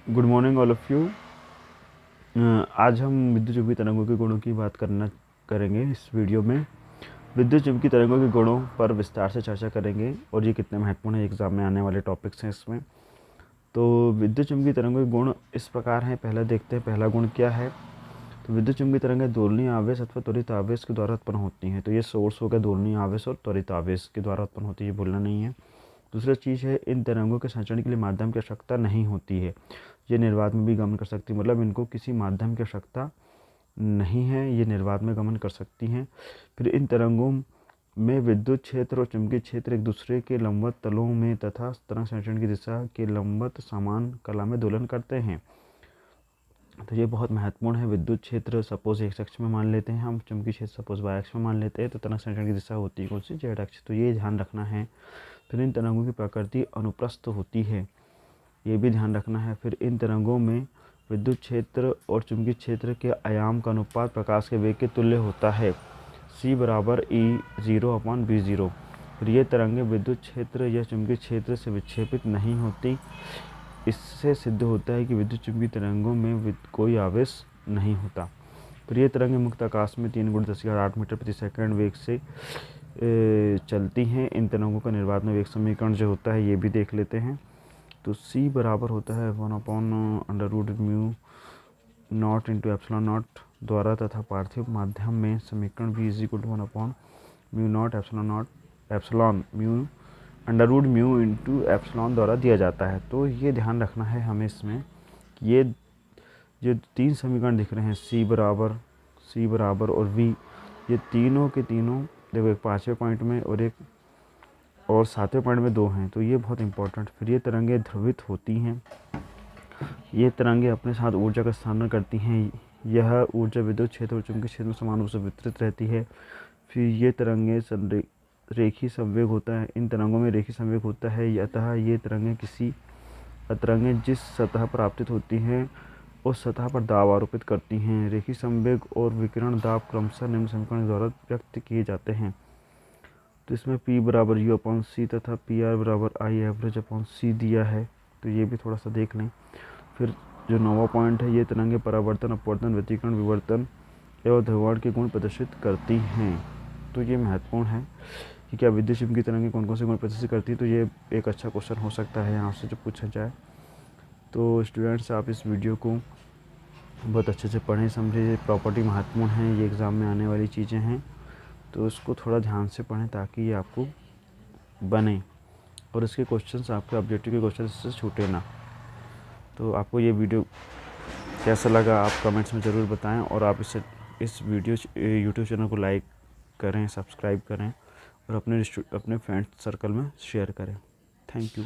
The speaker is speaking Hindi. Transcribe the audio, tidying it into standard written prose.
Good morning all of you. आज हम विद्युत चुंबकीय तरंगों के गुणों की बात करेंगे। इस वीडियो में विद्युत चुंबकीय तरंगों के गुणों पर विस्तार से चर्चा करेंगे और ये कितने महत्वपूर्ण है, एग्ज़ाम में आने वाले टॉपिक्स हैं इसमें। तो विद्युत चुंबकीय तरंगों के गुण इस प्रकार हैं। पहला देखते हैं, पहला गुण क्या है। तो विद्युत चुंबकीय तरंगें दोलनीय आवेश अथवा त्वरित आवेश के द्वारा उत्पन्न होती हैं। तो ये सोर्स हो गया दोलनीय आवेश और त्वरित आवेश के द्वारा उत्पन्न होती है, ये भूलना नहीं है। दूसरा चीज़ है, इन तरंगों के संचरण के लिए माध्यम की आवश्यकता नहीं होती है। ये निर्वात में भी गमन कर सकती है, मतलब इनको किसी माध्यम की आवश्यकता नहीं है, ये निर्वात में गमन कर सकती हैं। फिर इन तरंगों में विद्युत क्षेत्र और चुंबकीय क्षेत्र एक दूसरे के लंबवत तलों में तथा तरंग संचरण की दिशा के लंबवत समान कला में दोलन करते हैं। तो ये बहुत महत्वपूर्ण है। विद्युत क्षेत्र सपोज एक्स अक्ष में मान लेते हैं हम, चुंबकीय क्षेत्र सपोज वाई अक्ष में मान लेते हैं, तो तरंग संचरण की दिशा होती है कौन सी, जेड अक्ष। तो ये ध्यान रखना है। फिर इन तरंगों की प्रकृति अनुप्रस्थ होती है, ये भी ध्यान रखना है। फिर इन तरंगों में विद्युत क्षेत्र और चुंबकीय क्षेत्र के आयाम का अनुपात प्रकाश के वेग के तुल्य होता है, c बराबर E0/v0। फिर ये तरंगें विद्युत क्षेत्र या चुंबकीय क्षेत्र से विक्षेपित नहीं होती। इससे सिद्ध होता है कि विद्युत चुंबकीय तरंगों में कोई आवेश नहीं होता। फिर ये तरंगें मुक्त आकाश में 3×10⁸ मीटर प्रति सेकंड वेग से चलती हैं। इन तरंगों का निर्वात में वेग समीकरण जो होता है ये भी देख लेते हैं। तो c बराबर होता है 1/√μ नॉट इंटू एप्सिलॉन नॉट द्वारा तथा पार्थिव माध्यम में समीकरण v = 1/μ इंटू एप्सिलॉन द्वारा दिया जाता है। तो ये ध्यान रखना है हमें इसमें कि ये जो तीन समीकरण दिख रहे हैं c बराबर और v, ये तीनों के तीनों देखो, एक 5वें पॉइंट में और एक और 7वें पॉइंट में 2 हैं, तो ये बहुत इंपॉर्टेंट। फिर ये तरंगें ध्रुवित होती हैं। ये तरंगें अपने साथ ऊर्जा का स्थानांतरण करती हैं। यह ऊर्जा विद्युत क्षेत्र और चुंबकीय क्षेत्र में समान रूप से वितरित रहती है। फिर ये तरंगें रेखीय संवेग होता है, इन तरंगों में रेखीय संवेग होता है, अतः ये तरंगें जिस सतह पर आपतित होती हैं उस सतह पर दाब आरोपित करती हैं। रेखीय संवेग और विकिरण दाब क्रमशः निम्न समीकरण द्वारा व्यक्त किए जाते हैं। तो इसमें P बराबर U/C तथा PR बराबर I/C दिया है, तो ये भी थोड़ा सा देख लें। फिर जो 9वां पॉइंट है, ये तरंगें परावर्तन, अपवर्तन, व्यतिकरण, विवर्तन एवं ध्रुवण के गुण प्रदर्शित करती हैं। तो ये महत्वपूर्ण है कि क्या विद्युत चुंबकीय तरंगें कौन कौन से गुण प्रदर्शित करती हैं। तो ये एक अच्छा क्वेश्चन हो सकता है यहाँ से जो पूछा जाए। तो स्टूडेंट्स, आप इस वीडियो को बहुत अच्छे से पढ़ें, समझें। ये प्रॉपर्टी महत्वपूर्ण है, ये एग्ज़ाम में आने वाली चीज़ें हैं, तो उसको थोड़ा ध्यान से पढ़ें ताकि ये आपको बने और इसके क्वेश्चंस, आपके ऑब्जेक्टिव के क्वेश्चन इससे छूटे ना। तो आपको ये वीडियो कैसा लगा आप कमेंट्स में ज़रूर बताएं और आप इस वीडियो यूट्यूब चैनल को लाइक करें, सब्सक्राइब करें और अपने फ्रेंड्स सर्कल में शेयर करें। Thank you.